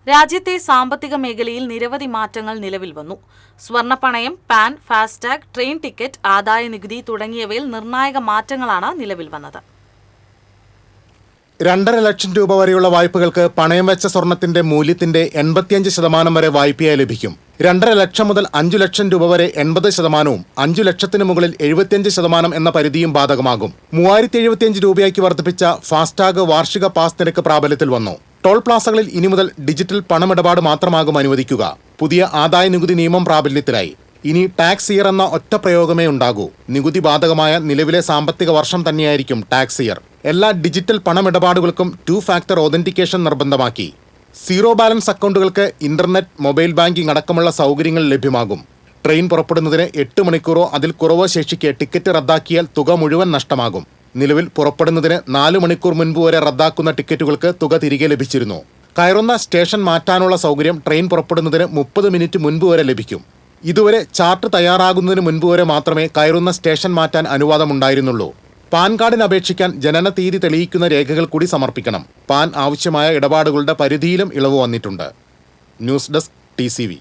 രാജ്യത്തെ സാമ്പത്തിക മേഖലയിൽ നിരവധി മാറ്റങ്ങൾ നിലവിൽ വന്നു. സ്വർണ്ണപ്പണയം, പാൻ, ഫാസ്ടാഗ്, ട്രെയിൻ ടിക്കറ്റ്, ആദായനികുതി തുടങ്ങിയവയിൽ നിർണായക മാറ്റങ്ങളാണ് നിലവിൽ വന്നത്. 2.5 ലക്ഷം രൂപ വരെയുള്ള വായ്പകൾക്ക് പണയം വെച്ച സ്വർണത്തിന്റെ മൂല്യത്തിന്റെ 85% വരെ വായ്പയായി ലഭിക്കും. 2.5 ലക്ഷം മുതൽ 5 ലക്ഷം രൂപ വരെ 80%, 5 ലക്ഷത്തിന് മുകളിൽ 75% എന്ന പരിധിയും ബാധകമാകും. 3075 രൂപയാക്കി വർദ്ധിപ്പിച്ച ഫാസ്ടാഗ് വാർഷിക പാസ് നിരക്ക് പ്രാബല്യത്തിൽ വന്നു. ടോൾ പ്ലാസകളിൽ ഇനി മുതൽ ഡിജിറ്റൽ പണമിടപാട് മാത്രമാകും അനുവദിക്കുക. പുതിയ ആദായ നികുതി നിയമം പ്രാബല്യത്തിലായി. ഇനി ടാക്സ് ഇയർ എന്ന ഒറ്റ പ്രയോഗമേ ഉണ്ടാകൂ. നികുതി ബാധകമായ നിലവിലെ സാമ്പത്തിക വർഷം തന്നെയായിരിക്കും ടാക്സ് ഇയർ. എല്ലാ ഡിജിറ്റൽ പണമിടപാടുകൾക്കും 2 ഫാക്ടർ ഓതന്റിക്കേഷൻ നിർബന്ധമാക്കി. സീറോ ബാലൻസ് അക്കൗണ്ടുകൾക്ക് ഇന്റർനെറ്റ്, മൊബൈൽ ബാങ്കിംഗ് അടക്കമുള്ള സൗകര്യങ്ങൾ ലഭ്യമാകും. ട്രെയിൻ പുറപ്പെടുന്നതിന് 8 മണിക്കൂറോ അതിൽ കുറവോ ശേഷിക്ക് ടിക്കറ്റ് റദ്ദാക്കിയാൽ തുക മുഴുവൻ നഷ്ടമാകും. നിലവിൽ പുറപ്പെടുന്നതിന് 4 മണിക്കൂർ മുൻപ് വരെ റദ്ദാക്കുന്ന ടിക്കറ്റുകൾക്ക് തുക തിരികെ ലഭിച്ചിരുന്നു. കയറുന്ന സ്റ്റേഷൻ മാറ്റാനുള്ള സൗകര്യം ട്രെയിൻ പുറപ്പെടുന്നതിന് 30 മിനിറ്റ് മുൻപ് വരെ ലഭിക്കും. ഇതുവരെ ചാർട്ട് തയ്യാറാകുന്നതിന് മുൻപ് വരെ മാത്രമേ കയറുന്ന സ്റ്റേഷൻ മാറ്റാൻ അനുവാദമുണ്ടായിരുന്നുള്ളൂ. പാൻ കാർഡിന് അപേക്ഷിക്കാൻ ജനന തീയതി തെളിയിക്കുന്ന രേഖകൾ കൂടി സമർപ്പിക്കണം. പാൻ ആവശ്യമായ ഇടപാടുകളുടെ പരിധിയിലും ഇളവ് വന്നിട്ടുണ്ട്. News desk TCV.